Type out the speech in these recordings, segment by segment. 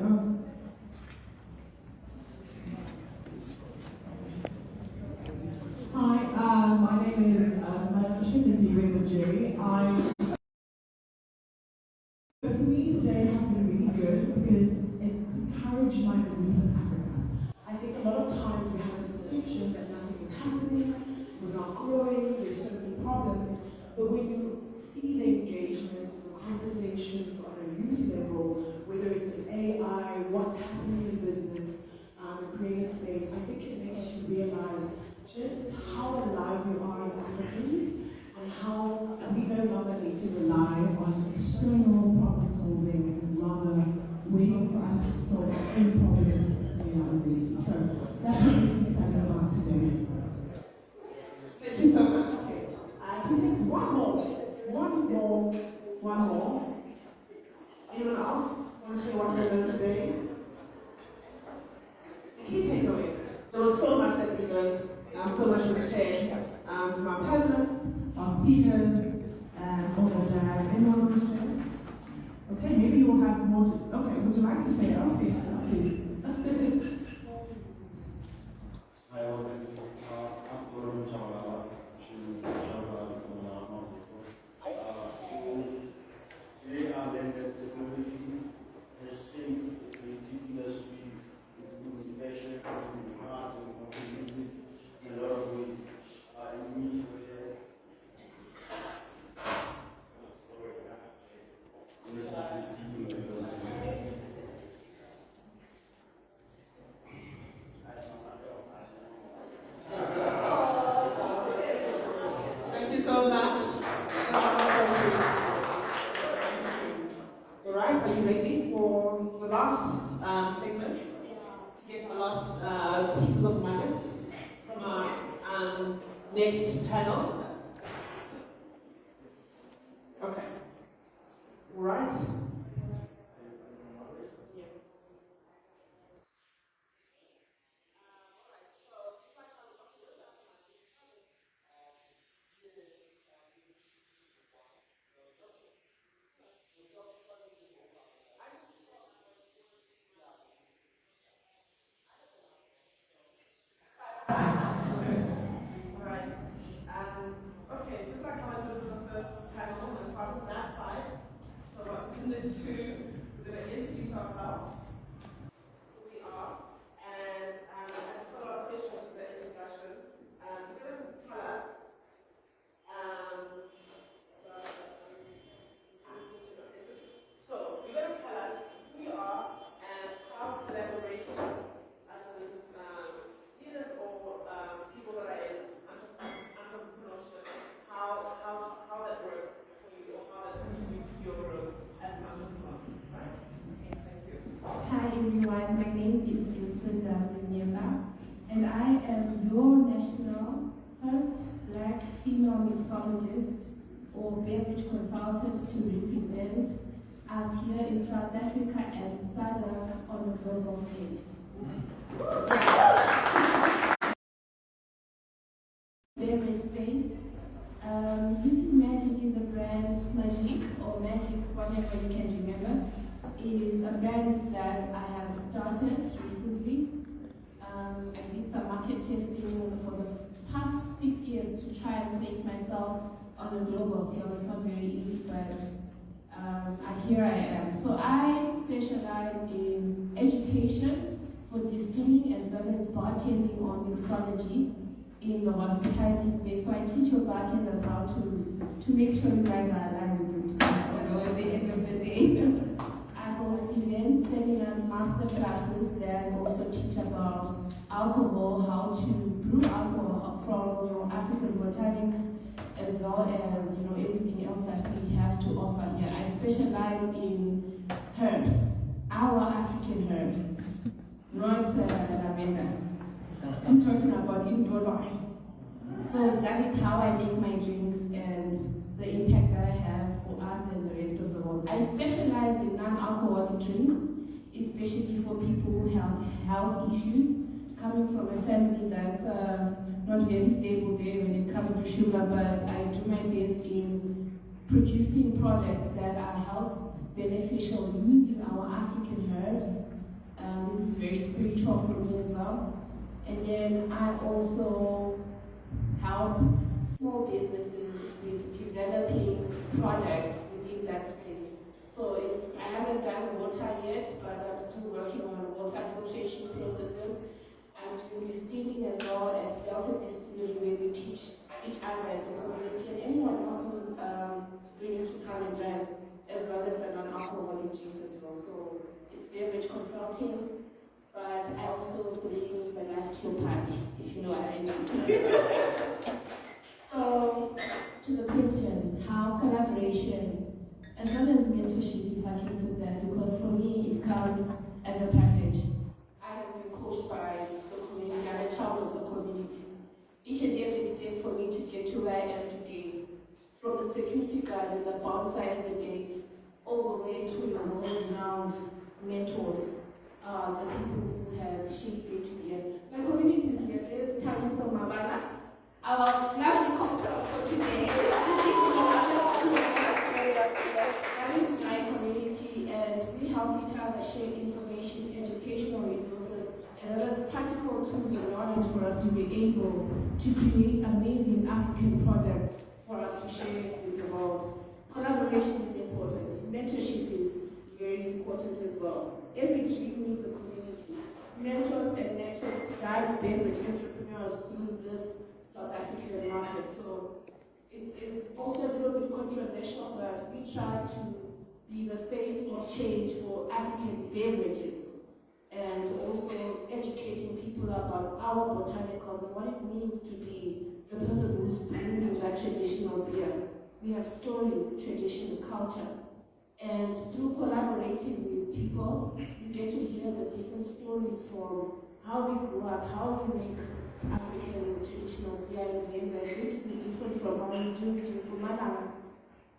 know. Hi, my name is I shouldn't be with Jerry. For me today has been really good because it's encouraged my belief in Africa. I think a lot of times we have this perception that nothing is happening, we're not growing, there's so many problems, but when you see the engagement, the conversations on a youth level, whether it's in AI, what's happening in business, the creative space, I think it makes you realize just how alive we are as Africans and how we no longer need to rely on external problem solving and rather waiting for us to solve our own problems in our ways. So that's what makes me excited about today. Thank you so much. Okay. I can take one more. Anyone else want to share what they learned today? The key takeaway. There was so much that we learned, so much was shared from our panelists, our speakers, and all the jazz. Anyone want to share? Okay, maybe you'll have more to, okay, would you like to share? Okay, please. Thank you so much. All right, are you ready for the last segment? To get the last pieces of nuggets from our next panel? Okay. All right. Alright. Okay, just like how I did with the first panel, I'm going to start with that side. So what we're going to do, we're going to introduce ourselves, who we are, and as a follow-up question to the introduction, you're going to tell us so you're going to tell us who you are and how collaboration, either with leaders or people that are in entrepreneurship, how that works for you or how that contributes to your growth as an entrepreneur, right? Okay, thank you. Hi everyone, my name is Lucinda Zineva, and I am your national first black female mixologist or beverage consultant to represent us here in South Africa and SADC on the global stage. Beverage space. Lucy's Magic is a brand, Magic or Magic, whatever you can remember, is a brand that I have started recently. I did some market testing for the past 6 years to try and place myself on a global scale. It's not very easy, but here I am. So I specialize in education for distilling as well as bartending or mixology in the hospitality space. So I teach your bartenders how to make sure you guys are alive with good, at the end of the day. I host events, seminars, master classes that also teach about alcohol, how to brew alcohol from African botanics, as well as everything else that we have to offer here. I specialize in herbs, our African herbs, not lavender. I'm talking about indoor wine. So that is how I make my drinks and the impact that I have for us and the rest of the world. I specialize in non-alcoholic drinks, especially for people who have health issues, coming from a family that's not very stable there when it comes to sugar, but I do my best in producing products that are health beneficial using our African herbs very spiritual for me as well. And then I also help small businesses with developing products within that space. So I haven't done water yet, but I'm still working on water filtration processes. I'm doing distilling as well as Delta Distillery, where we teach each other as a community and anyone else who's willing to come and learn, as well as the non-alcoholic drinks as well. So it's beverage consulting, but I also bring the life to party, if you know what I mean. So, to the question, how collaboration, as well as mentorship, if I can put that, because for me it comes as a package. I have been coached by the community, I'm a child of the community. Each and every step for me to get to where I am today, from the security guard and the bouncer at the gate, all the way to your world-renowned mentors, the people who have shaped me to be. My community is here. There's Tamiso Mabana, our lovely cocktail for today. That is my community, and we help each other share information, educational resources, as well as practical tools and knowledge for us to be able to create amazing African products for us to share with the world. Collaboration is important. Mentorship is very important as well. Every tree needs a community. Mentors and networks guide beverage entrepreneurs through this South African market. So it's also a little bit controversial, but we try to be the face of change for African beverages and also educating people about our botanicals and what it means to be the person who's brewing that traditional beer. We have stories, tradition, culture. And through collaborating with people, you get to hear the different stories from how we grew up, how we make African traditional beer and blend that which is different from how we do it in Pumalanga.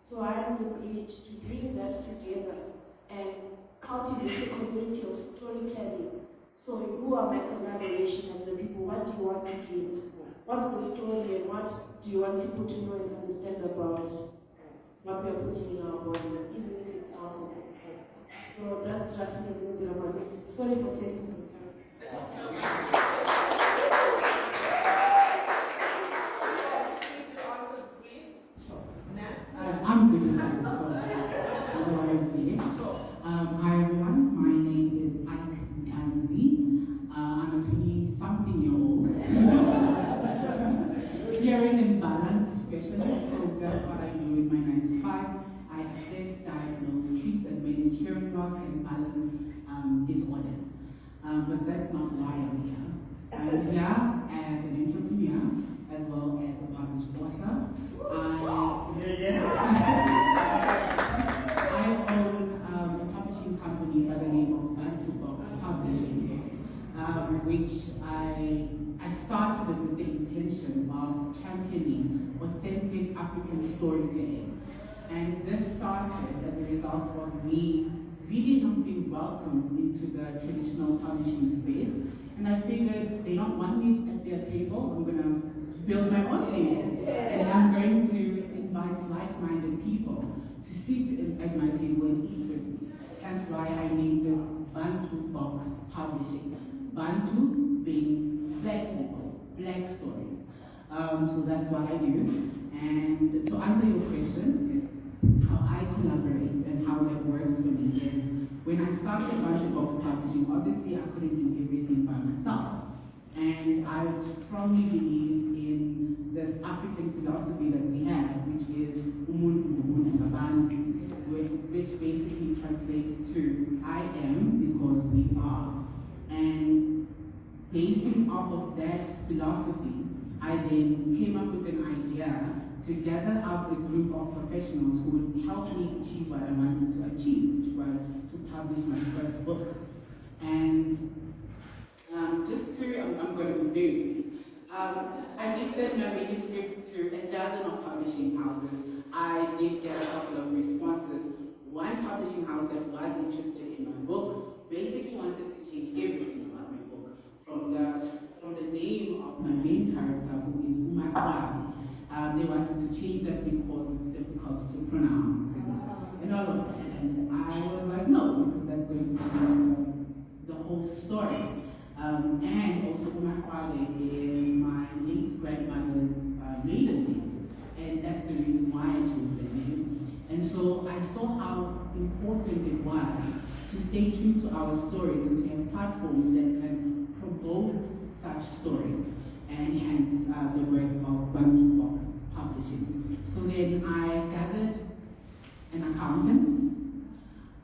So I am the bridge to bring that together and cultivate a community of storytelling. So who are my collaboration as the people? What do you want to drink? What's the story and what do you want people to know and understand about what we are putting in our bodies, even if it's alcohol? So that's roughly a little bit about this. Sorry for taking some time. I'm good at that, so otherwise, yeah. Hi everyone, my name is Ike Anzi. I'm a 20-something-year-old hearing and balance specialist, so that's what I do in my 9 to 5. I assess, diagnose, treat, and manage hearing loss and balance disorders. But that's not why I'm here. I'm here as an entrepreneur as well as a published author. I own a publishing company by the name of Box Publishing, which I started with the intention of championing authentic African storytelling. And this started as a result of me really not being welcomed into the traditional publishing space. And I figured they don't want me at their table, I'm going to build my own table. And I'm going to invite like-minded people to sit at my table and eat with me. That's why I named it Bantu Box Publishing. Bantu being black people, black stories. So that's what I do. And to answer your question, how I collaborate and how that works for me is when I started Bantu Box Publishing, obviously I couldn't do everything by myself. And I strongly believe in this African philosophy that we have, which is Umuntu Ubuntu Abantu, which basically translates to I am because we are. And basing off of that philosophy, I then came up with an idea to gather up a group of professionals who would help me achieve what I wanted to achieve, which was to publish my first book. And I'm going to do. I did send my manuscript to a dozen of publishing houses. I did get a couple of responses. One publishing house that was interested in my book basically wanted to change everything about my book. From the name of my main character, who is Umakwa, they wanted to change that because it's difficult to pronounce and all of that. And I was like, no, because that's going to change the whole story. to our stories and to have platforms that can promote such stories, and hence the work of Bunch Box Publishing. So then I gathered an accountant,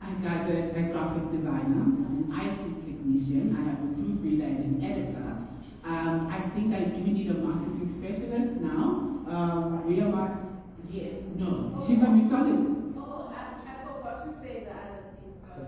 I gathered a graphic designer, an IT technician, I have a proofreader and an editor. I think I do need a marketing specialist now. No, she's a mixologist. Oh, I forgot to say the other things, but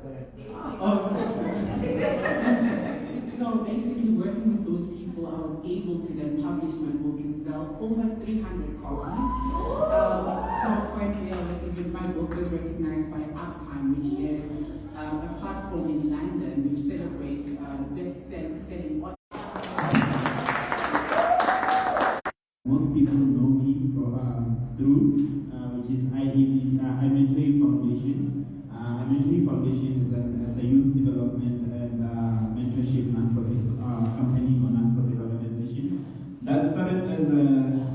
So basically working with those people, I was able to then publish my book and sell over 300 copies. To a point where even my book was recognized by Uptime, which is a platform in London which celebrates best-selling authors. Most people know me through, which is I Mentor Foundation. I Mentor Foundation is a youth development and mentorship non-profit company or non-profit organization that started as a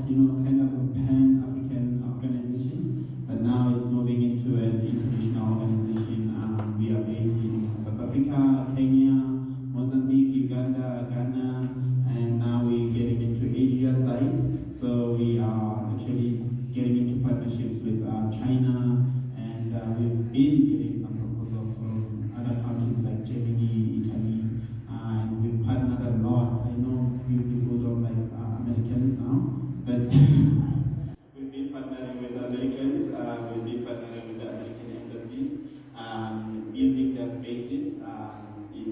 kind of a pan-African organization, but now it's moving into an international organization. We are based in South Africa, Kenya, Mozambique, Uganda, Ghana, and now we're getting into Asia side. So we are actually getting into partnerships with China, and we've been getting some proposals from other countries like Germany, Italy, and we've partnered a lot. I know few people don't like Americans now, but we've been partnering with Americans, we've been partnering with the American embassies, using their spaces in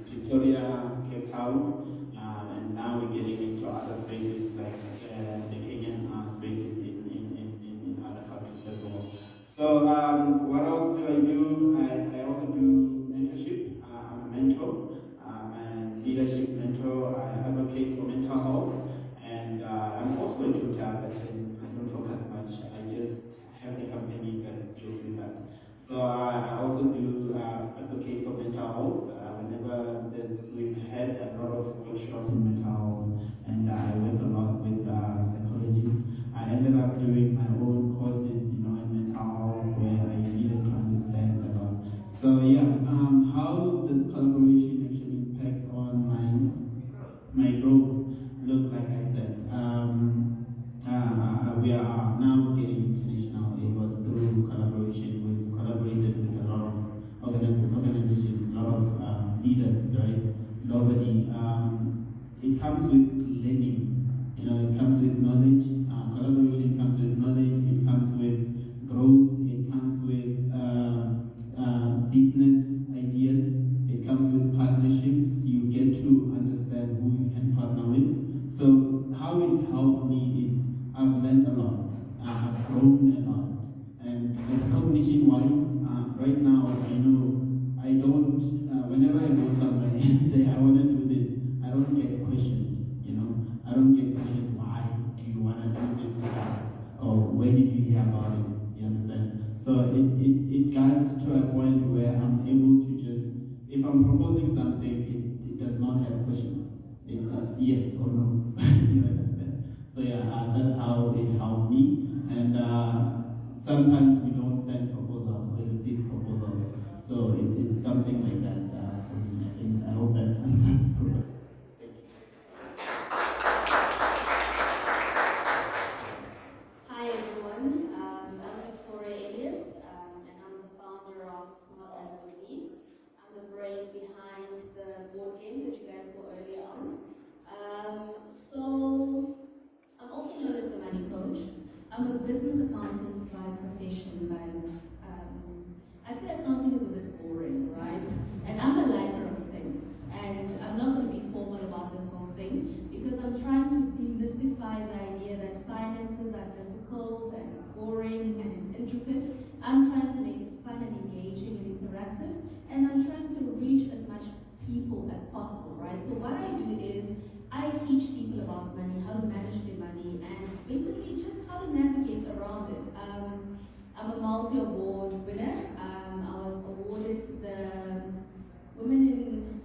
Pretoria, Cape Town, and now we're getting into other spaces like the Kenyan spaces in other countries as well. So what else do I do? I also do mentorship. I'm a mentor. I'm a leadership mentor. I advocate for mental health. And I'm also a tutor, but I don't focus much. I just have a company that deals with that. So I also do advocate for mental health. Whenever we've had a lot of workshops in mental health, and I work a lot with psychologists. I ended up doing my own courses, in mental health, where I needed to understand a lot. So yeah, how does collaboration actually impact on my growth? Look, like I said, we are now getting international. It was through collaboration. We've collaborated with a lot of organizations, a lot of leaders, right? Nobody. It comes with learning. It comes with knowledge. Collaboration comes with knowledge. It comes with growth. It comes with business ideas. It comes with partnerships. You get to understand who you can partner with. So how it helped me is I've learned a lot. I've grown a lot. And recognition-wise, right now I know I don't. Whenever I go somewhere and say I want to do this, I don't get questioned. I don't get questioned. Why do you want to do this with us? Or where did you hear about it? You understand? So it got to a point where I'm able to just, if I'm proposing something, it does not have questions. It does yes or no. You understand? So yeah, that's how it helped me. And sometimes we don't send proposals, we receive proposals. So it's something like that for me. I hope that answers the question. Hi everyone, I'm Victoria Elias, and I'm the founder of Smart and Movie. I'm the brain behind the board game that you guys saw earlier on. So I'm also known as the money coach. I'm a business accountant by profession, but I say accounting is a bit boring, right? And I'm a liker of things, and I'm not going to be formal about this whole thing because I'm trying to demystify the idea that finances are difficult and it's boring and it's intricate. I'm trying to make it fun and engaging and interactive, and I'm trying to reach as much people as possible, right? So what I do is I teach people about money, how to manage their money, and basically just how to navigate around it. I'm a multi-award winner. I was awarded the Women in,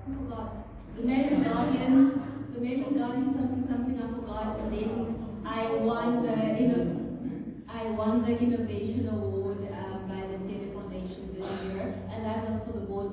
I forgot, the Maiden Guardian, something I forgot, and then I won the Innovation Award by the Taylor Foundation this year, and that was for the board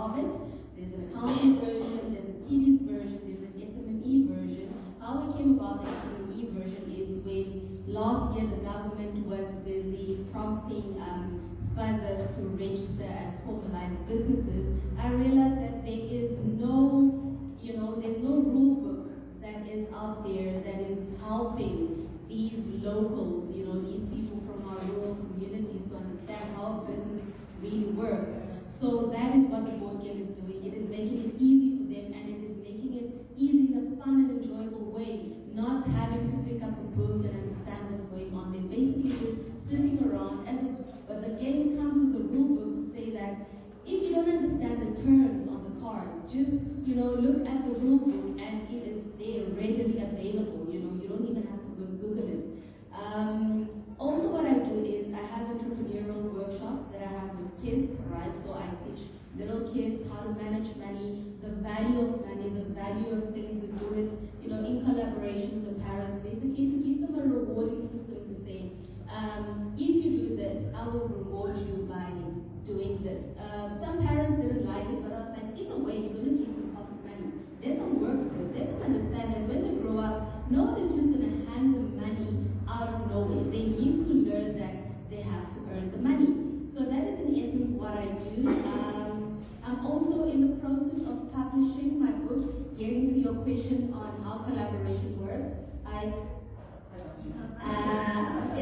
of it. There's an accounting version, there's a kiddies version, there's an SMME version. How we came about the SMME version is when last year the government was busy prompting spazzers to register as formalized businesses. I realized that there is no, there's no rule book that is out there that is helping these locals, these people from our rural communities to understand how business really works. So that is what the board game is doing. It is making it easy for them, and it is making it easy in a fun and enjoyable way, not having to pick up a book and understand what's going on. They're basically just sitting around, but the game comes with a rule book to say that if you don't understand the terms on the cards, just look at the rule book and it is there readily available. You don't even have to go Google it. Also, what I do is I have entrepreneurial workshops that I have with kids, right? So I teach little kids how to manage money, the value of money, the value of things, to do it, in collaboration with the parents, basically to give them a rewarding system to say, if you do this, I will reward you by doing this. Some parents didn't like it, but I was like, in a way, you're going to give them pocket money. Let them work for it. Let them understand that when they grow up, no one is just going to hand them money out of nowhere. They need to learn that they have to earn the money. So that is in essence what I do. I'm also in the process of publishing my book, getting to your question on how collaboration works.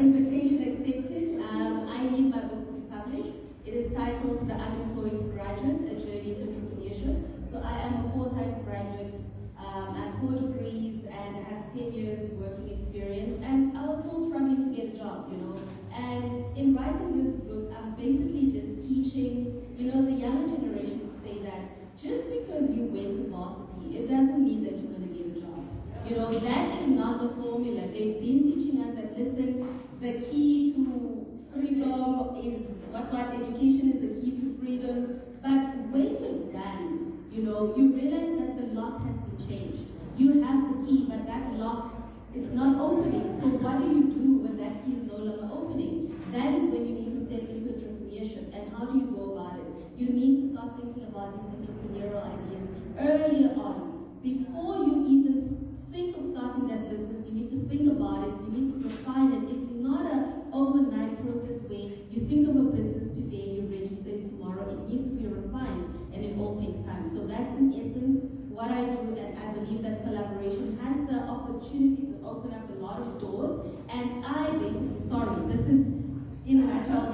Invitation accepted. I need my book to be published. It is titled The Unemployed Graduate, A Journey to Entrepreneurship. So I am a 4 times graduate. I have 4 degrees and I have 10 years working experience, and I was still struggling to get a job, And in writing this book, I'm basically just teaching, the younger generation to say that just because you went to varsity, it doesn't mean that you're going to get a job. That is not the formula. They've been teaching us that, listen, the key to freedom is, what education is the key to freedom. But when you're done, you realize that the lock has been changed. You have the key, but that lock is not opening. So what do you do when that key is no longer opening? That is when you need to step into entrepreneurship. And how do you go about it? You need to start thinking about these entrepreneurial ideas earlier on. Before you even think of starting that business, you need to think about it, you need to refine it. It's not an overnight process where you think of a business today, you register it tomorrow. It needs to be refined, and it all takes time. So that's in essence what I do, and I believe that collaboration has the opportunity to open up a lot of doors. And I basically, this is in a nutshell,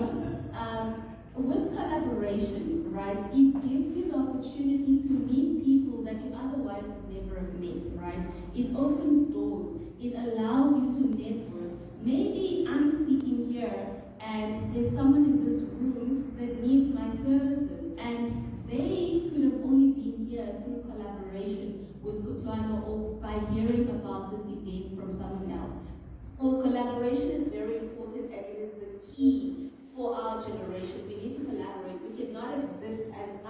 with collaboration, right, it gives you the opportunity to meet people that you otherwise would never have met, right? It opens doors. It allows you to network. Maybe I'm speaking here and there's someone in this room that needs my services, and they could have only been here through collaboration with Kutlwano or by hearing about this event from someone else. So collaboration is very important, and it is the key for our generation. We need to collaborate. We cannot exist as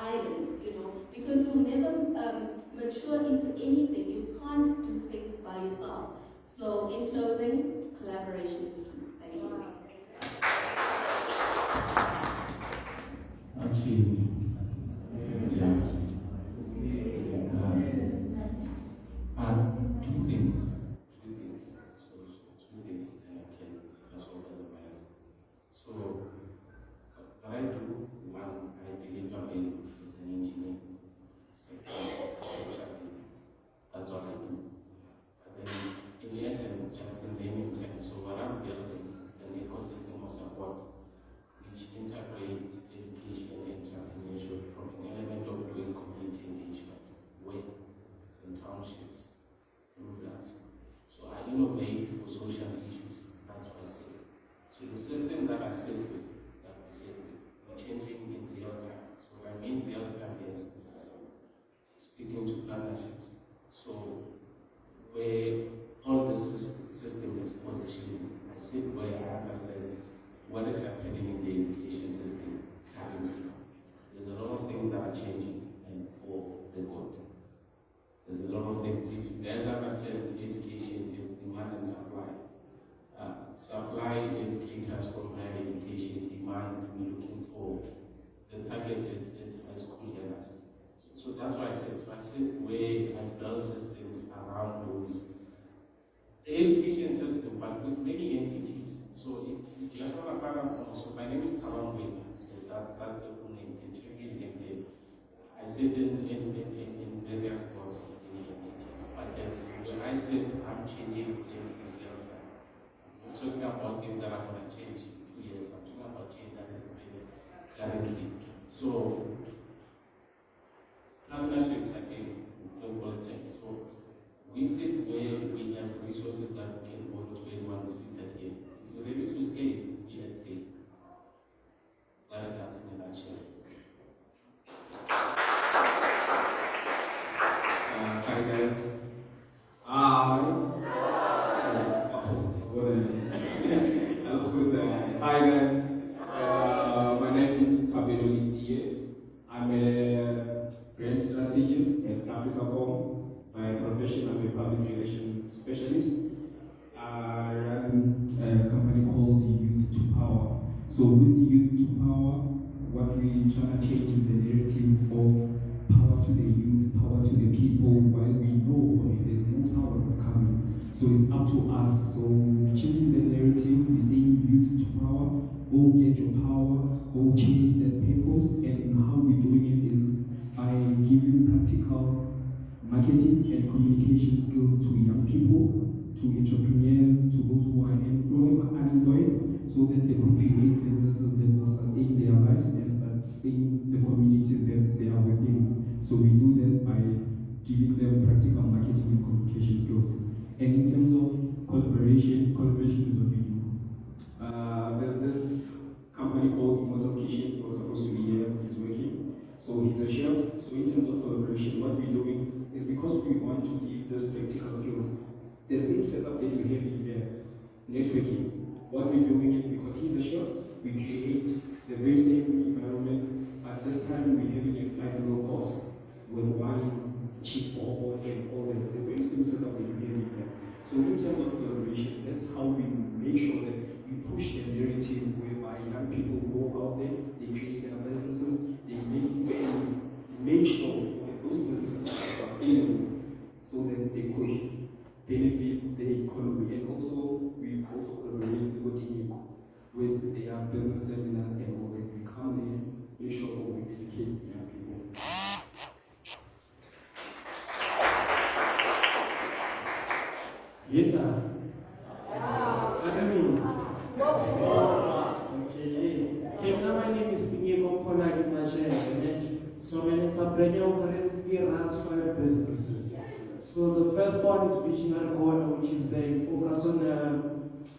So if you guys want to find out more, so my name is Taron Wayne. So that's the full name. You can check me in there. I sit in various boards of any entities. But then when I said I'm changing things in real time, I'm not talking about things that are going to change in 2 years. I'm talking about change that is happening currently. So partnerships again, it's a simple thing. So we sit where we have resources that we can go to anyone who seated here. If you're ready to scale, be at scale. That is us in a nutshell. Hi guys. Hi guys. My name is Tabelo Litie. I'm a brand strategist at Africacom. By profession, I'm a public relations specialist. I run a company called Youth to Power. So with Youth to Power, what we try to change is the narrative of power to the youth, power to the people, while we know there's no power that's coming. So it's up to us. So changing the narrative, we say youth to power, go get your power, go chase that purpose, and how we're doing it is by giving practical marketing and communication skills to young people, to entrepreneurs, to those who are unemployed, so that they could create businesses that will sustain their lives and sustain the communities that they are within. So we do that by giving them practical marketing and communication skills. And in terms of collaboration is what we do. There's this company called Immortal Kitchen. He was supposed to be here, he's working. So he's a chef. So in terms of collaboration, what we're doing is because we want to give those practical skills, the same setup that you have in here, networking. What we're doing is because he's a chef, we create the very same environment, but this time we're having a 5-meal course with wine, cheese ball, and all that. The very same setup that you have in here. So in terms of collaboration, that's how we make sure that we push the narrative whereby young people go out there, they create their businesses, they make sure that those businesses are sustainable so that they could benefit the economy. And also, we also collaborate with their business seminars and all that. We come there, make sure that we educate young people. Okay. Now my name is Pingo Polak Mashe. So I'm an entrepreneur who currently runs 5 businesses. So the first one is Visionary Corner, which is the focus on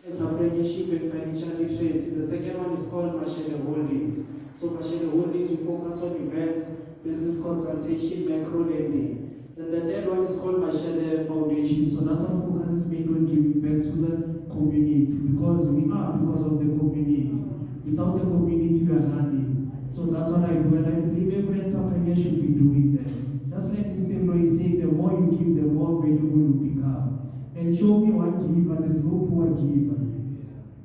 entrepreneurship and financial literacy. The second one is called Mashele Holdings. So Mashele Holdings, we focus on events, business consultation, macro lending. And the third one is called Mashele Foundation. So that one focuses mainly on giving back to the community, because we are because of the community. Without the community, we are nothing. So that's what I do, and I believe every entrepreneur should be doing that. Just like Mr. Roy said, the more you give, the more valuable you become. And show me one giver, there's no poor giver.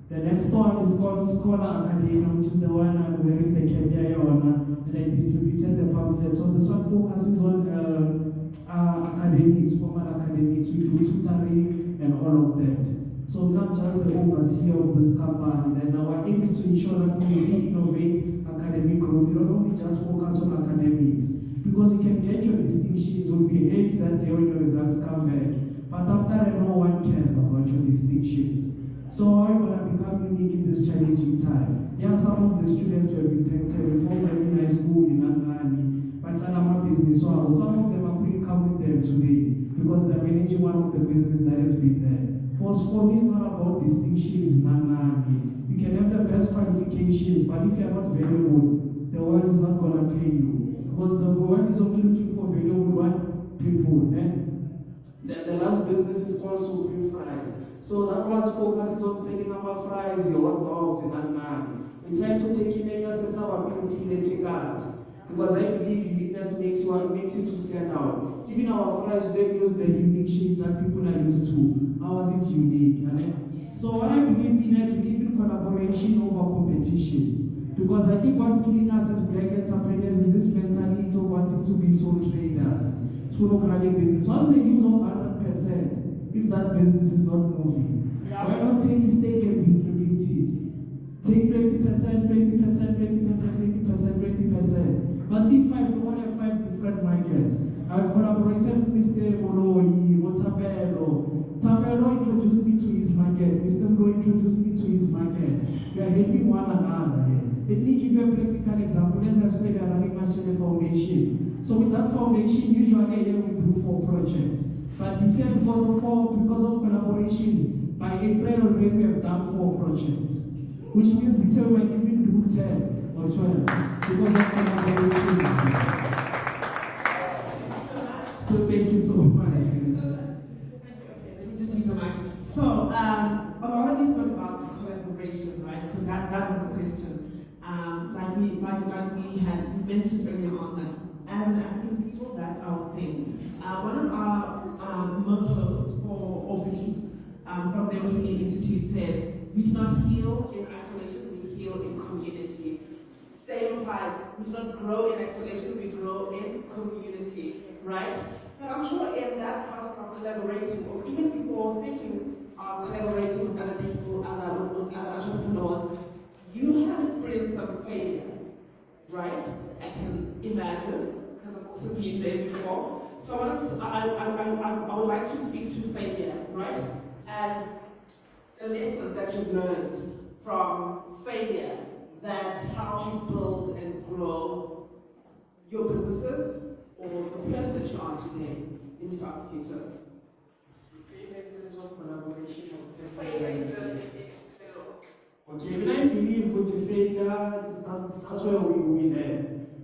The next one is called Scholar Academy, which is the one I'm wearing the caviar on, and I distributed the pamphlet. So this one focuses on academics, formal academics, we do tutoring and all of that. So not just the overseer of this company, and our aim is to ensure that we re-innovate academic growth. You don't only just focus on academics, because you can get your distinctions, you'll be happy that day when your results come back. But after that, no one cares about your distinctions. So how are you going to become unique in this challenging time? There are some of the students who have been tempted before them in high school in Anani, but I'm business. So some of them are couldn't come with them today because they're managing one of the business that has been there. For me, it's not about distinctions, Nanani. You can have the best qualifications, but if you're not valuable, the world is not going to pay you. Because the world is only looking for valuable people. The last business is called Supreme Fries. So that one's focus is on selling our fries, your hot dogs, and Nanani. We try to take in as our cars. Because I believe uniqueness makes you to stand out. Even our fries, they use the unique shape that people are used to. Ours is unique. So what I believe in collaboration over competition. Because I think what's killing us as black entrepreneurs is this mentality of wanting to be sole traders. So running business. What's the use of 100% if that business is not moving? Why not take a stake and distribute opportunity. Take 20%, 20%, 20%, 20%, 20%. But see, we want to have 5 different markets. I've collaborated with Mr. Moloi, Tapelo. Tapelo introduced me to his market. Mr. Moloi introduced me to his market. We are helping one another. Let me give you a practical example. As I've said, we are running Machine Foundation. So with that foundation, usually a year we do 4 projects. But this year, because of collaborations, by April already we have done 4 projects. Which means this year we might even do 10 or 12 because of collaborations. So thank you so much. Let me just use the mic. So, a lot of you spoke about collaboration, right? Because that was the question. Like we had mentioned earlier on, that as an African people, that's our thing. One of our mottos or beliefs from the European Institute said, we do not heal in isolation, we heal in community. Same applies, we do not grow in isolation, we grow in community, right? But I'm sure in that process of collaborating, or even before thinking of collaborating with other people, with other entrepreneurs, you have experienced some failure, right? I can imagine, because I've also been there before. So I would like to speak to failure, right? And the lessons that you've learned from failure that helps you build and grow your businesses or the person that you are today. Let me start with you, sir. Failure in terms of collaboration or failure. Okay, when I believe with failure, that's where we learn.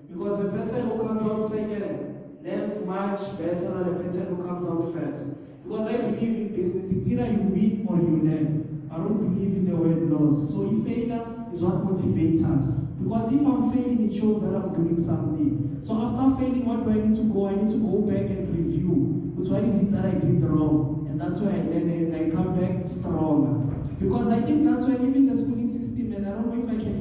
Because the person who comes out second learns much better than the person who comes out first. Because I believe in business, it's either you win or you learn. I don't believe in the word loss. So if failure is what motivates us. Because if I'm failing, it shows that I'm doing something. So after failing, what do I need to go? I need to go back and review. Which what is it that I did wrong? And that's why I learn and I come back stronger. Because I think that's why even the schooling system, and I don't know if I can,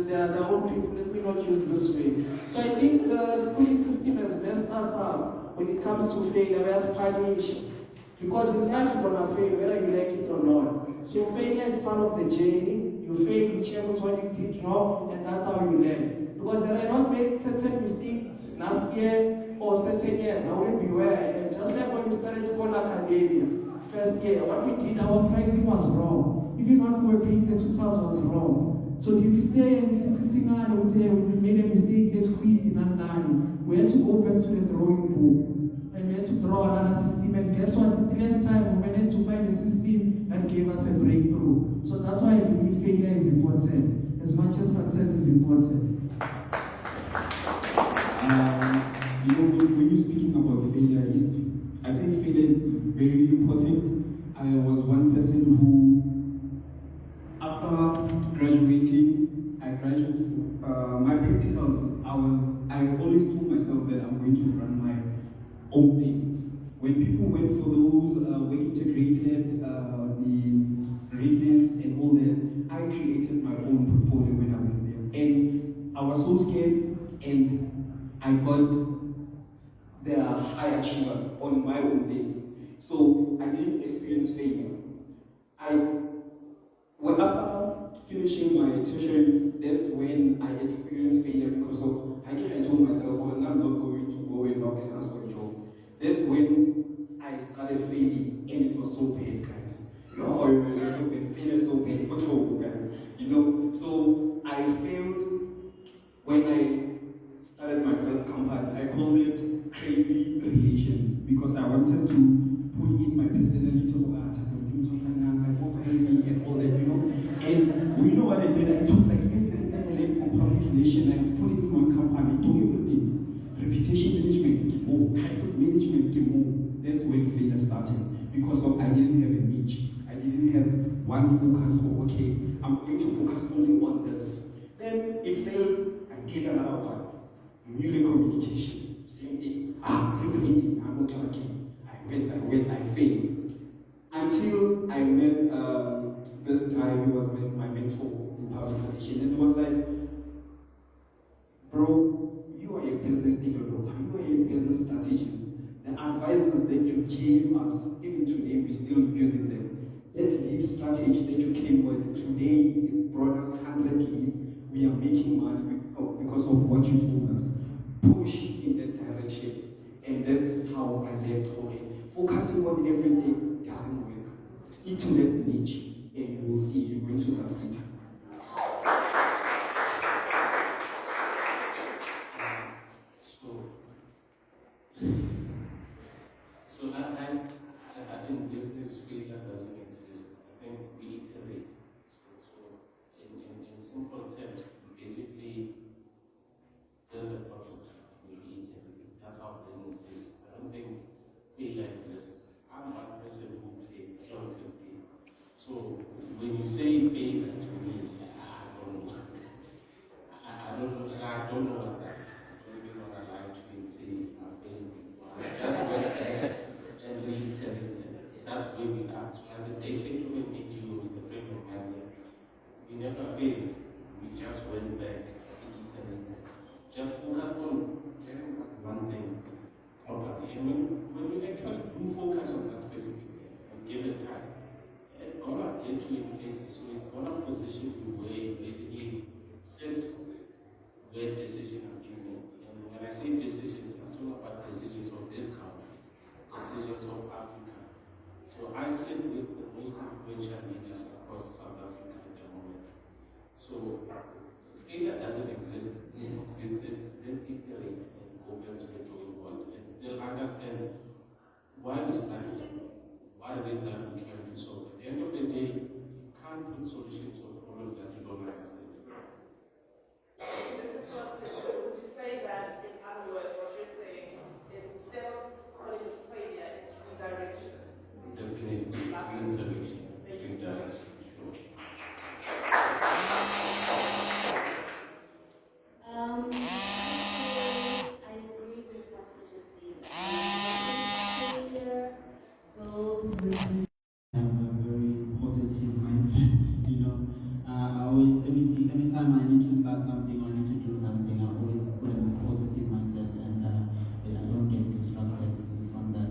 the old people, let me not use this way. So I think the schooling system has messed us up when it comes to failure, as punishment. Because in life you're gonna fail, whether you like it or not. So failure is part of the journey. You fail whichever one you did wrong, and that's how you learn. Because had I not made certain mistakes last year or certain years, I wouldn't be where I am. Just like when we started school academia. First year, what we did, our pricing was wrong. Even what we were paying the tutors was wrong. So did we stay and we say we made a mistake, let's quit in Anani. We had to go back to the drawing book. And we had to draw another system. And guess what? The next time we managed to find a system that gave us a breakthrough. So that's why I believe failure is important, as much as success is important. When you're speaking about failure, I think failure is very important. I was one person who, after graduating, my practicals, I always told myself that I'm going to run my own thing. When people went for those work integrated, the readiness and all that, I created my own portfolio when I went there. And I was so scared, and I got the high achiever on my own things. So I didn't experience failure. After finishing my tertiary, that's when I experienced failure because of, I told myself, well, I'm not going to go and knock and ask for a job. That's when I started failing, and it was so bad, guys. It was so bad, failure so bad, it was so guys. So I failed when I started my first company. I called it Crazy Relations because I wanted to put in my personality to art and all that, And you know what I did? I took like everything that I learned from public relations and put it in one company, do everything. Reputation management, crisis management, that's when failure started. Because I didn't have a niche. I didn't have one focus for, okay, I'm going to focus only on this. Then it failed, I did another one. Music communication, same thing. Repeating, I'm not talking. I failed. Until I met this guy who was my mentor in public relations, and it was like, bro, you are a business developer, you are a business strategist. The advices that you gave us, even today, we're still using them. That exit strategy that you came with today, it brought us 100 leads. We are making money because of what you told us. Push in that direction. And that's how I left home. Focusing on everything doesn't work. Stick to that niche, and you will see you're going to succeed. So I think this failure doesn't exist. I think we iterate. So in simple terms, we basically build a product, we iterate. That's how business is. I don't think failure exists. I'm one person who failed, purely. So when you say failure to me, I don't know. I don't know, and I don't know what that is. I don't even want to lie to you and say I failed before. I just went there and reiterated. That's where we are. So at the decade we made you with the frame of mind there, we never failed. We just went back and reiterated. Just focused on getting one thing properly. And when you actually do focus on that specific thing and give it time, it's gonna get you in places. So it's gonna position you where you basically sit where decisions are being made. And when I say decisions, I'm talking about decisions of this country, decisions of Africa. So I sit with the most influential leaders across South Africa at the moment. So failure doesn't exist. Let's iterate and go back to the drawing board and still understand why we started, what it is that we're trying to solve. At the end of the day, you can't put solutions of problems that you don't understand. Would you say that, in other words, what you're saying, instead of calling it failure, it's redirection? Definitely, redirection. Redirection, sure. I agree with what you just said. Failure goes. Have a very positive mindset. I always, every time I need to start something or I need to do something, I always put in a positive mindset, and I don't get distracted from that.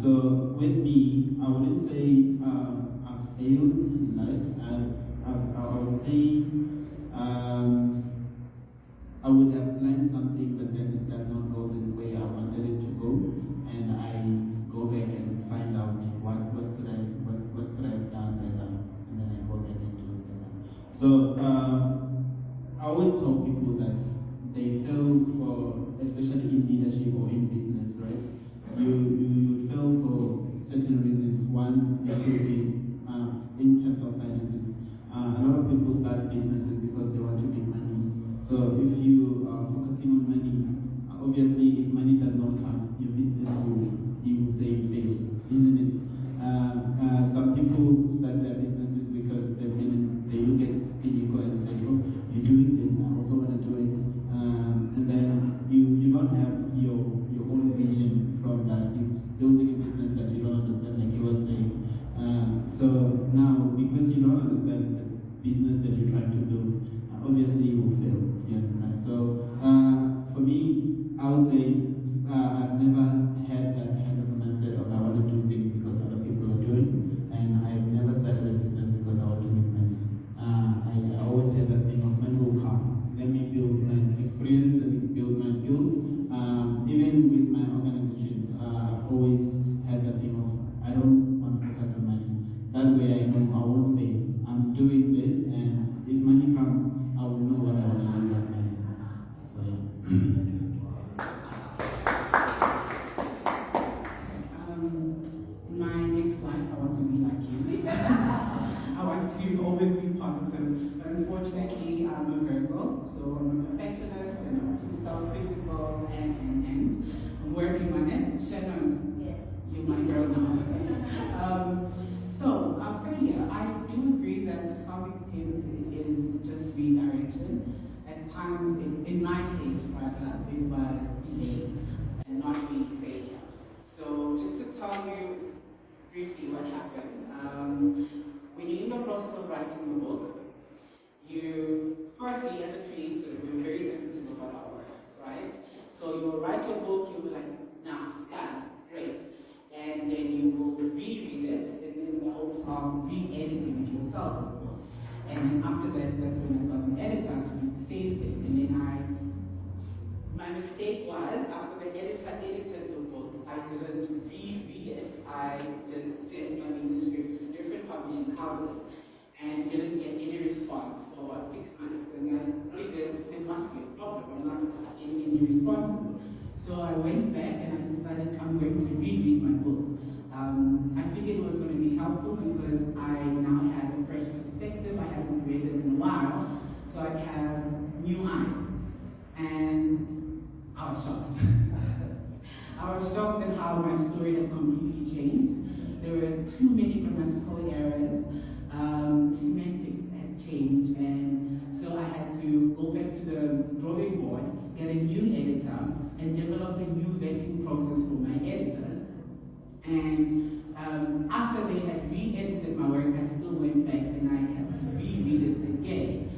So with me, I wouldn't say I've failed in life. I would say I would have planned something, but then it does not go the way I wanted it to go, and I go back and find out what could I have done better, and then I go back and do it better. So I always tell people that they fail for, especially in leadership or in business, right? You fail for certain reasons. One, it could be in terms of finances. A lot of people start businesses because they want to make money. So if you are focusing on money, obviously if process, that's when I got an editor to do the same thing. And then my mistake was, after the editor edited the book, I didn't reread it. I just sent my manuscripts to different publishing houses and didn't get any response for about 6 months. And I figured there must be a problem. I'm not getting any responses. So I went back and I decided I'm going to reread my book. I figured it was going to be helpful because I now had a fresh perspective. I haven't read it in a while, so I have new eyes. And I was shocked. I was shocked at how my story had completely changed. There were too many grammatical errors, semantics had changed, and so I had to go back to the drawing board, get a new editor, and develop a new vetting process for my editors. And after they had re-edited my work, I still went back and I had to reread it again,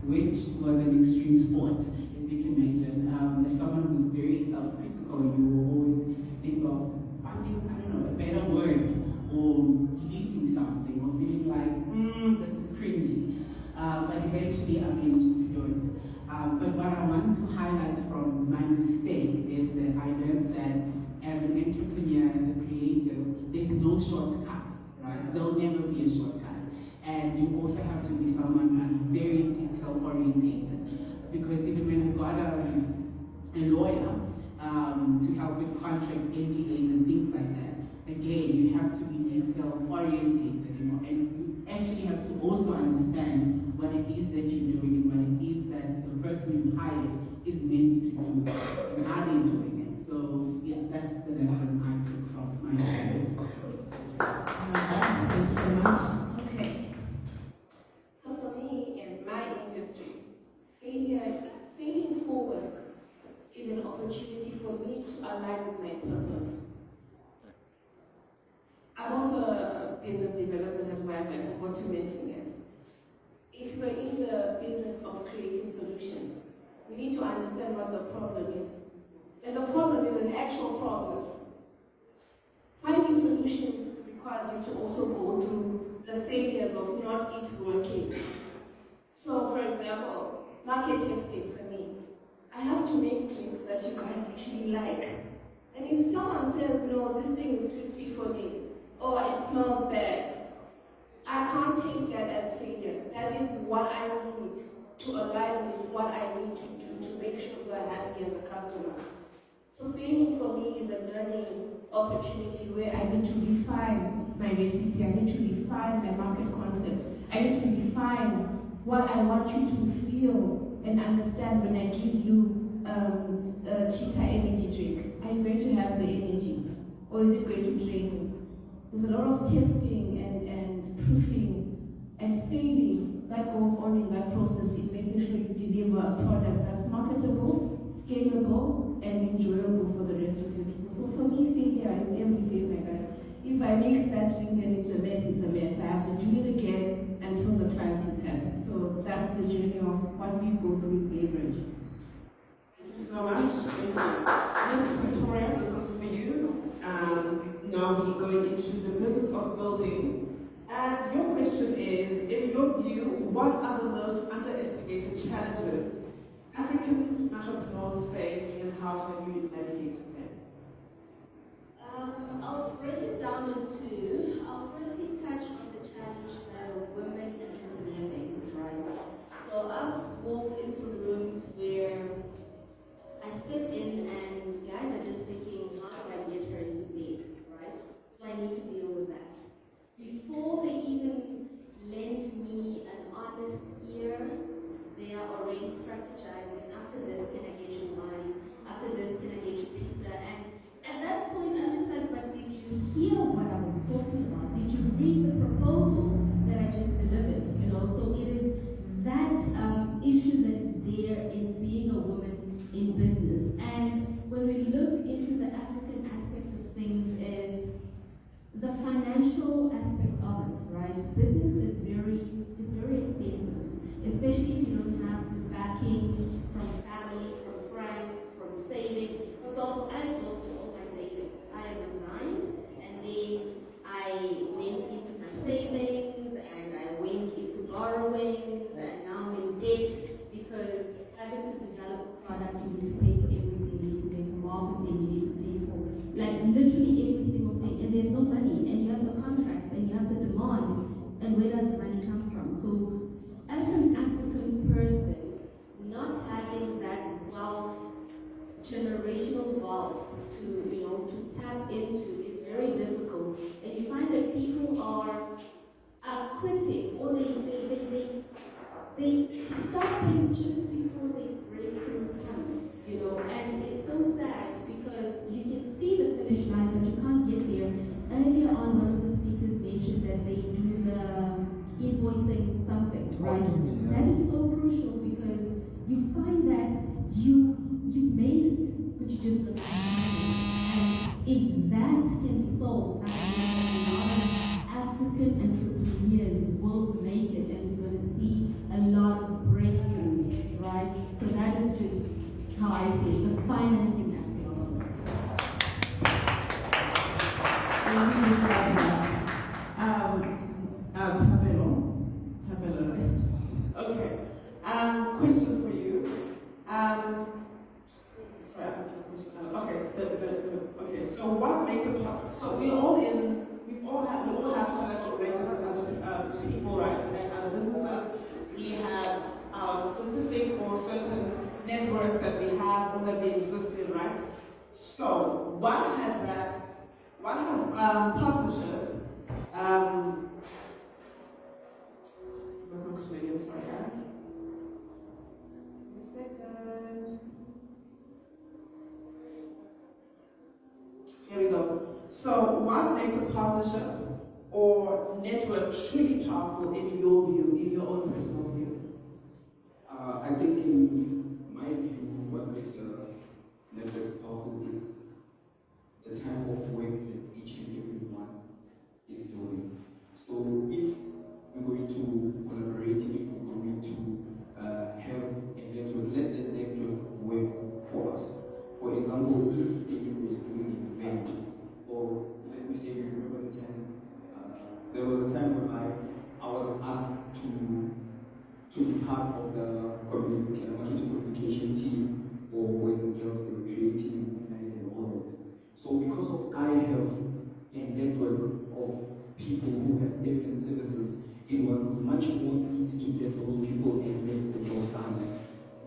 which was an extreme sport, as you can imagine. As someone who's very self-critical, you will always think of finding, I don't know, a better word, or deleting something, or feeling like, this is cringy. But eventually I managed to do it. But what I want to highlight from my mistake is that I learned that as an entrepreneur, as a creative, there's no shortcut, right? There'll never be a shortcut. And you also have to be someone who's very detail-oriented. Because even when I got a lawyer to help with contract NDAs and things like that, again, you have to be detail-oriented, you know, and you actually have to also understand what it is that you're doing and what it is that the person you hired is meant to do, and are they doing it? So, yeah, that's the lesson I took from my experience. Thank you so much. Okay. So for me, in my industry, failing forward is an opportunity for me to align with my purpose. I'm also a business development advisor, I forgot to mention it. If we're in the business of creating solutions, we need to understand what the problem is. And the problem is an actual problem. Finding solutions requires you to also go through the failures of not it working. So, for example, market testing for me. I have to make drinks that you guys actually like. And if someone says, no, this thing is too sweet for me, or it smells bad, I can't take that as failure. That is what I need to align with what I need to do to make sure you are happy as a customer. So failing for me is a learning opportunity where I need to refine my recipe, I need to refine my market concept, I need to refine what I want you to feel and understand when I give you a cheetah energy drink. Are you going to have the energy? Or is it going to drain you? There's a lot of testing and proofing and failing that goes on in that process in making sure you deliver a product that's marketable, scalable, and enjoyable for the rest of the people. So for me, failure is every day, my guy. If I mix that drink and it's a mess, it's a mess. I have to do it again until the client is happy. So that's the journey of what we go through in beverage. Thank you so much. Thank you. Miss Victoria, this one's for you. Now we're going into the business of building. And your question is, in your view, what are the most underestimated challenges African entrepreneurs face and how have you navigated them? I'll break it down into, I'll firstly touch on the challenge that a women entrepreneur faces, right? So I've walked into rooms where I step in and guys are just thinking, how do I get her into bed, right? So I need to deal with that. Before they even lend me an honest ear, they are already strategizing. After this, can I get you wine? After this, can I get you pizza? And at that point, I'm just like, but did you hear what I was talking about? Did you read the proposal that I just delivered? You know, so it is that issue that is there in being a woman in business. And when we look into the African aspect of things, is the financial aspect of it, right? Business is very expensive, especially if you don't have the backing from family, from friends, from savings. For example, I exhausted all my savings. I resigned, and then I went into my savings, and I went into borrowing, and now literally every single thing, and there's no money, and you have the contracts, and you have the demand, and where does the money come from? So, as an African person, not having that wealth, generational wealth to tap into is very difficult, and you find that people are quitting, or they stopping just before the breakthrough comes, and it's so sad because you can see the finish line, but you can't get there. Earlier on, one of the speakers mentioned that they do the invoicing something, right? That is so crucial because you find that you made it, but you just don't have it. And if that can be solved, I think a lot of African entrepreneurs will make it, and we're going to see a lot of breakthrough, right? So that is just how I see it, the financing aspect of it. Thank you for that. Tabelo, right? Okay. Question for you. Sorry, I have a question. Okay. So what makes a partner? So we all have collaborated with other people, right? And other businesses. We have our specific or certain networks that we have or that we exist in, right? So what has partnership? What's my question again? Sorry, guys. A second. Here we go. So what makes a partnership or network truly powerful in your view, in your own personal view? I think in my view, what makes a network powerful is the type of work that each and every one is doing. So if we're going to collaborate, if we're going to have a network, let the network work for us. For example, if the EU is doing an event, or let me say, you remember the time, there was a time whereby I was asked to be part of the marketing communication team, or boys and girls that were creating and all of that. So because of I have a network of people who have different services, it was much more easy to get those people and make the job done.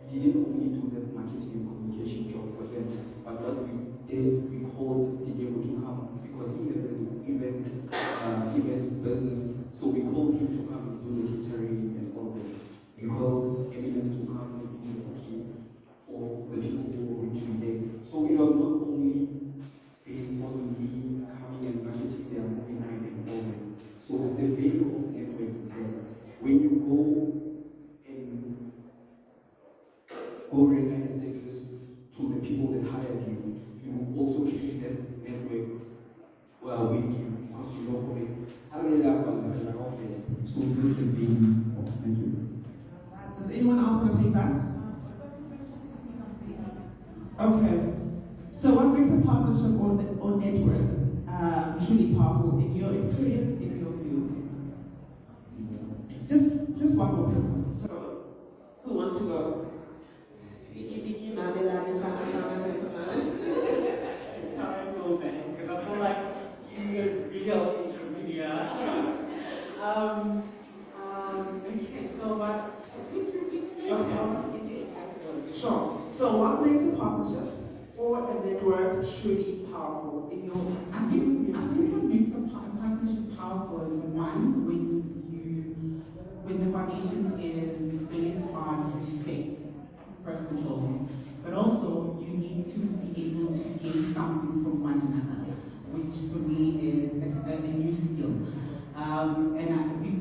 We didn't only do that marketing and communication job for them, but what we did, we called Diego to come because he has an event business. So we called him to come and do the catering and all that. We called Evidence to come and do the booking for the people who were going to be there. So it was not only based on me coming and marketing their movie night and all that. So the value of network is there. When you go render a service to the people that hired you, you also create that network with you because you know for it. I don't know that one, but I offer it. So this is the value of network. Does anyone else want to take that? Okay. So what makes a partnership or network truly powerful in your experience, in your view? Just one more person. So who wants to go? Vicky, Mamela, Sorry, I feel bad because I feel like you're a real entrepreneur. Okay, so what? Please repeat. Okay. Sure. So what makes a partnership or a network truly powerful in your? I think what makes a partnership powerful is one when the foundation is based on respect, first and foremost. But also you need to be able to gain something from one another, which for me is a new skill.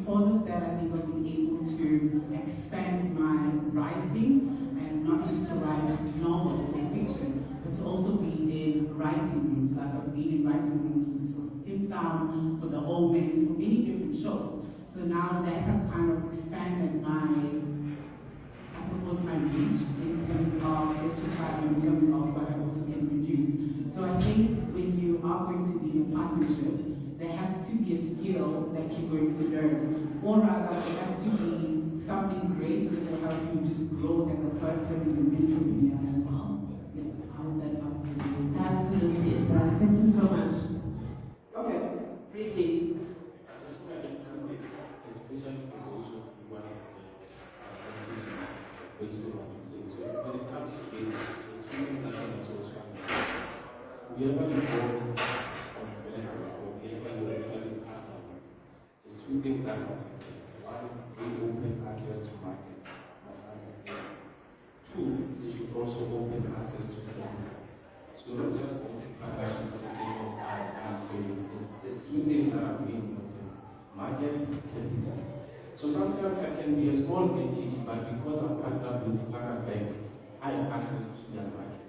Because of that, I think I've been able to expand my writing, and not just to write novels or fiction, but to also be in writing rooms. Like I've been in writing rooms for Thin Sound, for The Old Man, for many different shows. So now that has kind of expanded my reach in terms of literature, in terms of what I also can produce. So I think when you are going to be in a partnership, there has to be a skill that you're going to learn, or rather, it has to be something great that will help you just grow as a person and an entrepreneur as well. Yeah, I hope that answers you. Absolutely, it does. Thank you so much. wherever you go on the level or wherever you actually partner, there's two things that must happen. One, they open access to market, as I explained. Two, they should also open access to capital. So not just go to partnership for the sake of I'm trading. It's two things that are really important. Market, capital. So sometimes I can be a small entity, but because I'm partnered with Standard Bank, I have access to their market.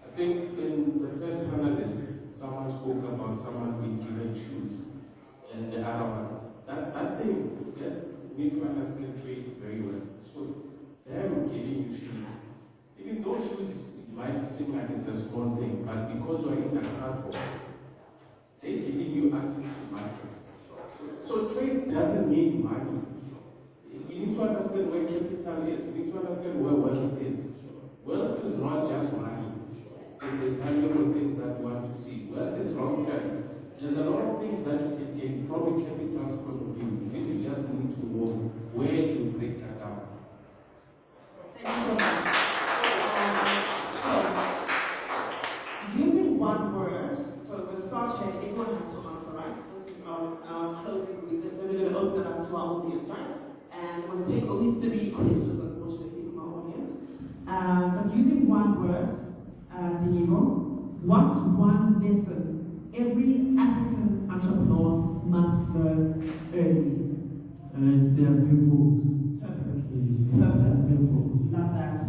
I think in the first panelist, someone spoke about someone being given shoes, and the other one. That thing, yes, we need to understand trade very well. So them giving you shoes, even those shoes might seem like it's a small thing, but because you're in that platform, they're giving you access to market. So trade doesn't mean money. You need to understand where capital is. You need to understand where wealth is. Wealth is not just money and the tangible things that you want to see. Wealth is long term. There's a lot of things that you can gain from a capital's point of view. You just need to know where to break that down. Thank you so much. So, using one word, so we're going to start here, everyone has to answer, right? This is our closing week, then we're going to open it up to our audience, right? And I'm going to take only 3 questions, unfortunately, from our audience. But using one word, Diego, what's one lesson every African entrepreneur must learn early? It's their purpose. Purpose. Yes, Purpose. purpose. Love that.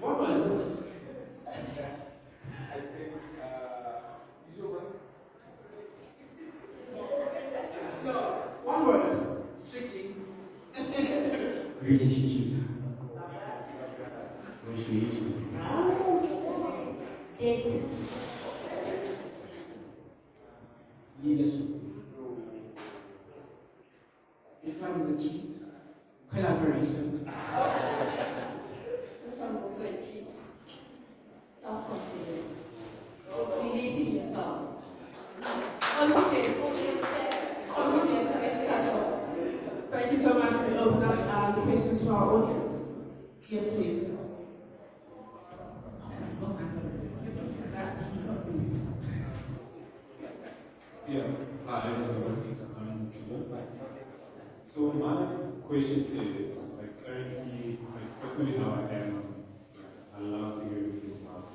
One word. I think, No, one word. Strictly. Relationships. Negotiation. It Leadership. If I'm the cheat, collaboration. This one's also a cheat. Self-confidence. Believe in yourself. Confidence, confidence, Thank you so much. We open up the questions to our audience. Yes, please. yeah, so my question is, like currently, like personally how I am, I love figuring things out.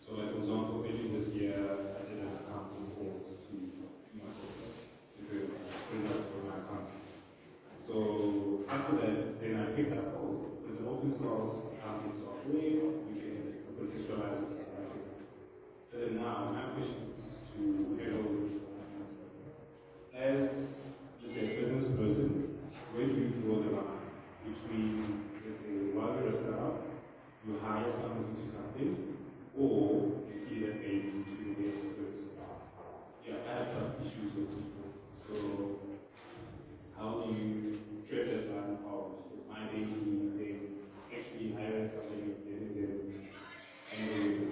So like for example, early this year, I did an accounting course to my course because I couldn't for my accounting. So after that, then I picked up, there's an open source accounting software, which is contextualized with some. But then now, my question is to Hello, as let's say, a business person, where do you draw the line between, let's say, while you're a startup, you hire somebody to come in, or you see that they need to invest because, yeah, I have trust issues with people. So, how do you tread that line of it's my baby, then actually hiring somebody, and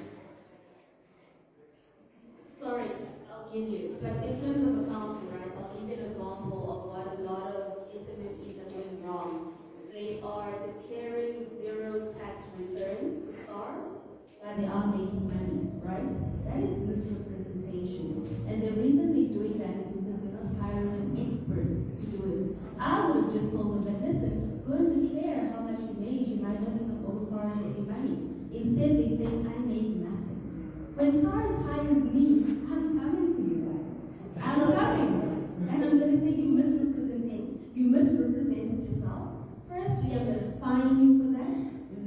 Sorry, I'll give you. But in terms of accounting, right, I'll give you an example of what a lot of SMEs are doing wrong. They are declaring zero tax returns to SARS, but they are making money, right? That is misrepresentation. And the reason they're doing that is because they're not hiring an expert to do it. I would have just told them that, listen, go and declare how much you made. You might not even owe SARS any money. Instead, they say, I made nothing. When SARS hires me, I'm coming for you guys. I'm coming. And I'm going to say you misrepresented yourself. Firstly, I'm going to fine you for that.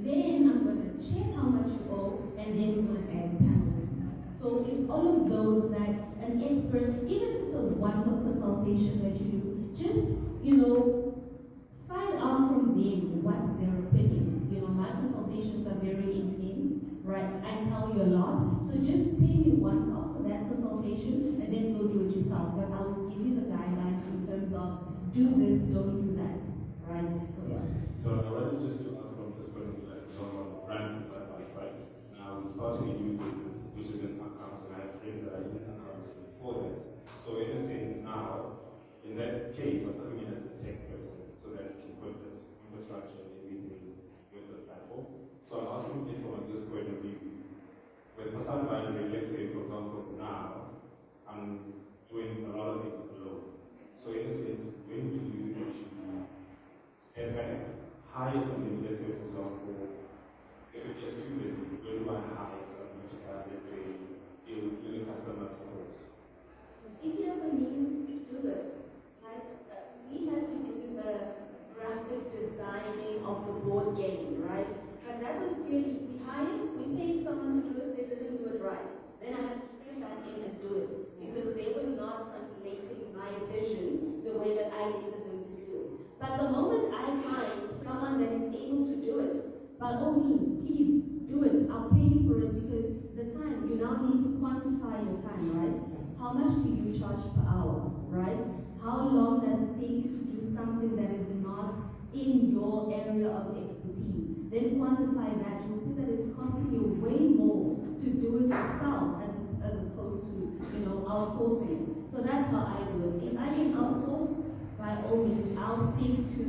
Then I'm going to check how much you owe, and then we're going to add penalties. So it's all of those that an expert, even if it's a once-off consultation that you do, just, find out from them what's their opinion. My consultations are very intense, right? I tell you a lot. So just pay me once off for that consultation and then go do it yourself. But I will give you the guidelines in terms of do this, don't do that, right? So yeah. so I wanted just to ask from this point of view, like someone ran inside my fight. Now we started a new business, which is an account, and I have friends that are in accounts before that. So in a sense now, in that case, I'm coming in as a tech person, so that I can put the infrastructure and everything with the platform. So I'm asking it from this point of view. With Hassan Badri, let's say in your area of expertise. Then quantify that, you'll see that it's costing you way more to do it yourself as opposed to, outsourcing it. So that's how I do it. If I can outsource, by all means, I'll stick to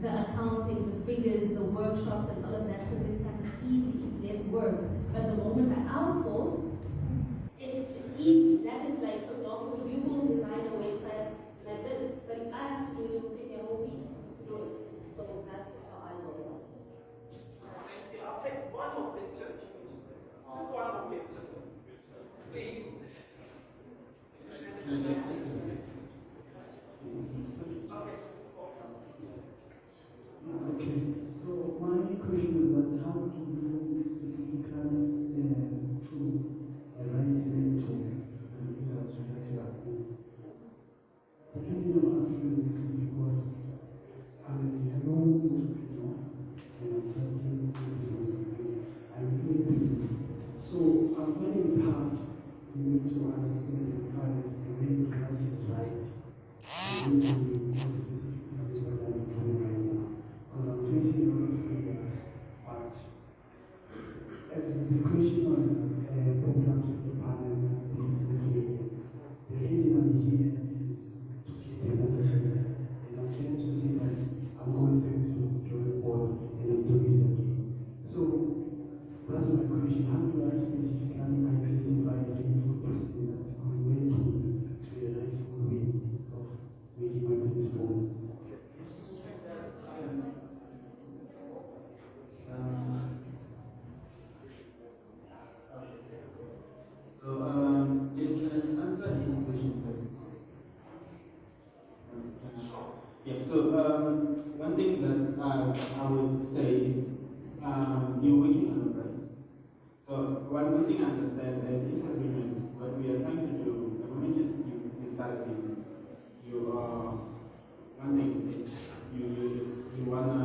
the accounting, the figures, the workshops, and all of that because it becomes easy, it's less work. But the moment I outsource, it's easy. That is like, for example, you will design a website like this, but if I have to do it, it will take me a whole week to do it. So that's how I do it. Thank you. I'll take one more question. One more question. Please. Okay, so my question is that how do you specifically choose a right mentor and leader to get you up? The reason I'm asking this is because I'm a young entrepreneur and I'm starting a business. I'm doing business. So I'm finding it hard for me to understand and find the way to write it right. I need to be more specific with what I'm doing right now. Because I'm facing a lot of failures. But the question was program to the panel, there is no failure. The reason I'm here is to get a motive. And I'm trying to say that I'm going back to the drawing board and I'm doing it again. So that's my question. How do I specifically identify the rightful person that could went to a rightful way of making my business forward? Just answer this question first. Yeah, so one thing that I would say is you're working alone, right? So one thing I understand as entrepreneurs, what we are trying to do, the moment you start a business, one thing is you wanna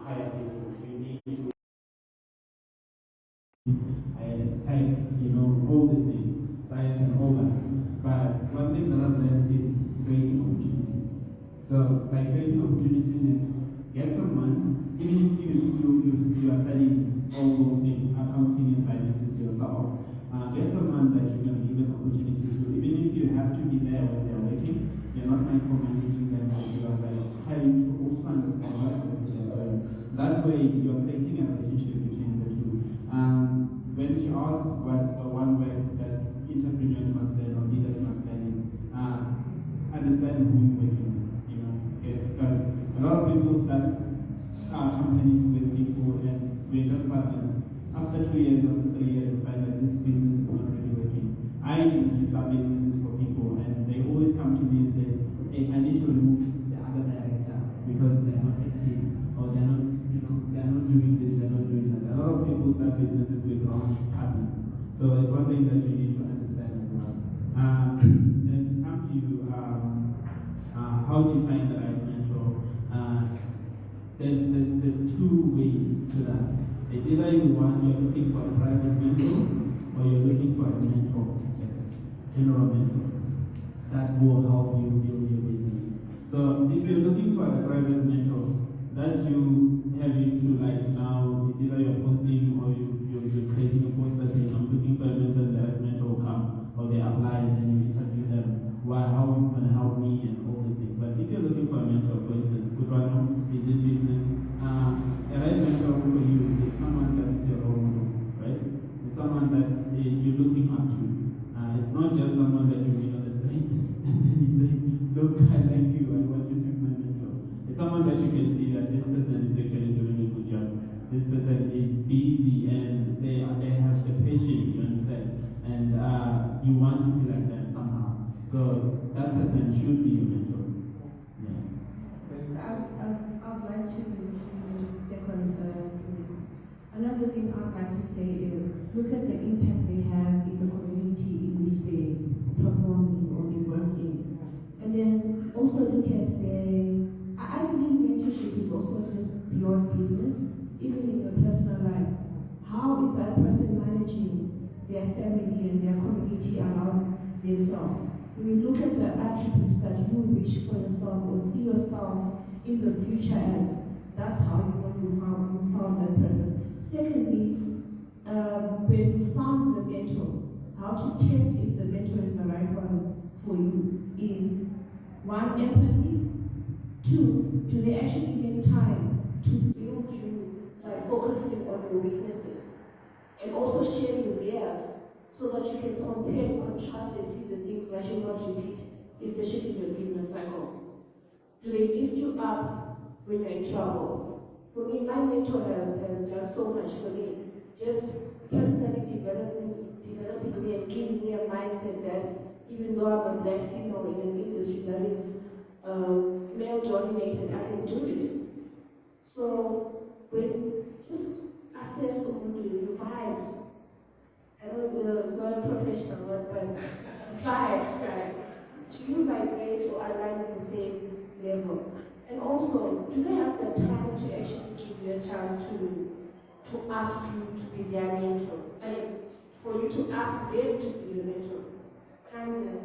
hire people, you need to type, all these things, science and all that. But one thing that I've learned is creating opportunities. So by creating opportunities is get someone, even if you are studying all those things, accounting and finances yourself, get someone that you're going to give an opportunity to, even if you have to be there when they're working, you're not micromanaging them, but you are like trying to also understand what they're doing. That way you're creating a relationship between the two. When she asked what the one way that entrepreneurs must learn or leaders must learn is understand who you're working with, okay? Because a lot of people start companies with people and we're just partners. After 2 years, after 3 years, we find that this business is not really working. I usually start businesses for people and they always come to me and say, hey, I need to remove the other director because they're not active or they're not, they're not doing this, they're not doing that. A lot of people start businesses with wrong partners. So it's one thing that you need to understand as well. Then to come to you, how do you find the right mentor? There's two ways to that. It's either you're looking for a private mentor or you're looking for a mentor, like a general mentor, that will help you build your business. So if you're looking for a private mentor, that you having to like now, it's either you're posting or you're creating a post that saying, I'm looking for a mentor, and that mentor will come, or they apply and then you interview them, how are you going to help me and all these things. But if you're looking for a mentor, for instance, Kutrano is in business, a right mentor for you is someone that is your role model, right? It's someone that you're looking up to. It's not just someone that you meet on the street and then you say, look, I like you, I want you to be my mentor. It's someone that you can see that this person is actually doing a good job. This person is busy and they have the passion, you understand? And you want to be like them somehow. So that person should be your mentor. Yeah. I'd like to second another thing I'd like to say is look at the impact they have in the community in which they perform or they work in. And then also look at I believe mentorship is also just beyond business, even in your personal life. How is that person managing their family and their community around themselves? When you look at the attributes that you wish for yourself or see yourself in the future as that's how you found that person. Secondly, when you found the mentor, how to test if the mentor is the right one for you is one, empathy. Two, do they actually make time to build you by focusing on your weaknesses and also sharing theirs so that you can compare and contrast and see the things that you not repeat, especially in your business cycles. Do they lift you up when you're in trouble? For me, my mentor has done so much for me. Just personally developing me and giving me a mindset that even though I'm a black female in an industry that is male dominated, I can do it. So when just assess your vibes. I don't know, it's not a professional word, but vibes, right? Do you vibrate or align at the same level? And also, do they have the time to actually give you a chance to ask you to be their mentor? I mean, for you to ask them to be your mentor. Kindness,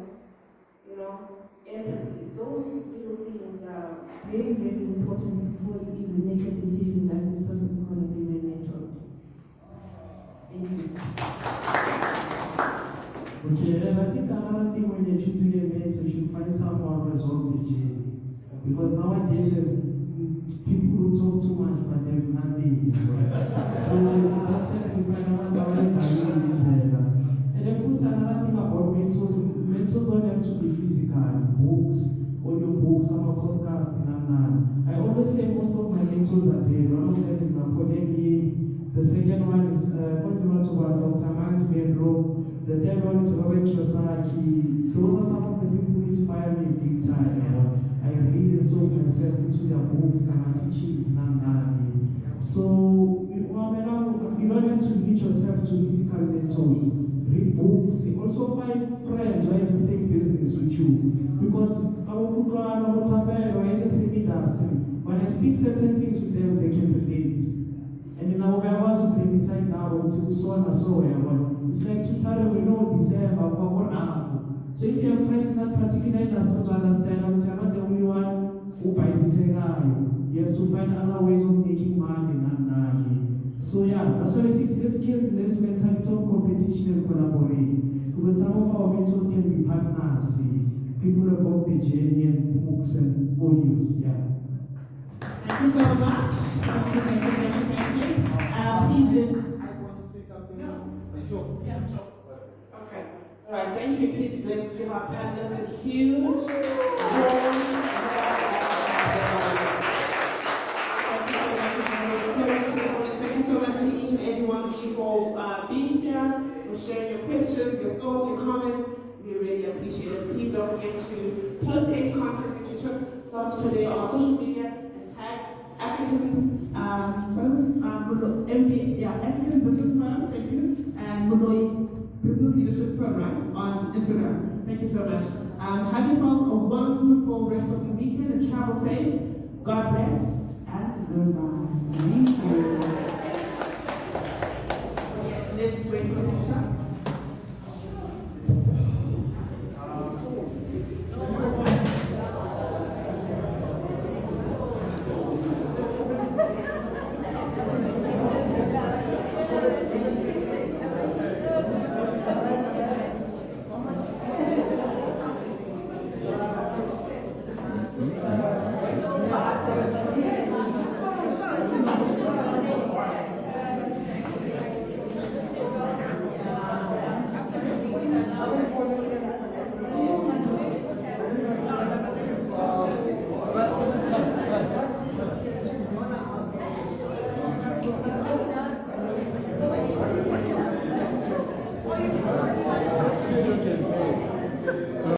empathy. Those little things are very, very important before you even make a decision that this person is going to be my mentor. Thank you. Okay, and I think another thing when you're choosing a mentor, you should find someone who has already journey. Because nowadays, people who talk too much, but they have nothing. So it's important to find out how they can really better. And then put another thing about mentors. Mentors don't have to be physical. Books, audio books, some podcasts, and I always say most of my mentors are dead. One of them is Napoleon. The second one is Dr. Max Bedrock. The third one is Robert Kiyosaki. Those are some of the people who inspire me big time. I read and soak myself into their books and my teachings. So you don't have to limit yourself to physical mentors. Read books. Also find friends who are in the same business with you. Because our people are not in the same industry. When I speak certain things with them, they can relate. And in our hours, we bring inside now until so and so. It's like to tell them we know December, but so if you have friends in that particular industry to understand, you're not the only one who buys this guy. You have to find other ways of making money. So yeah, that's why we say let's get less mentality of competition and collaborate. Because some of our mentors can be partners, people who have the journey and books and audios. Yeah. Thank you so much. Thank you. Please, I want to say something. Sure. Yeah, sure. Okay. All right. Thank you. Please, let's give our panelists a huge round. Thank you so much to each and every one of you for being here, for sharing your questions, your thoughts, your comments. We really appreciate it. Please don't forget to post any content that you took from today on social media and tag African African Business Firm, thank you, and Muloi Business Leadership Firm, right, on Instagram. Thank you so much. Have yourselves a wonderful rest of the weekend and travel safe. God bless and goodbye. Thank you. Let's wait for the shot.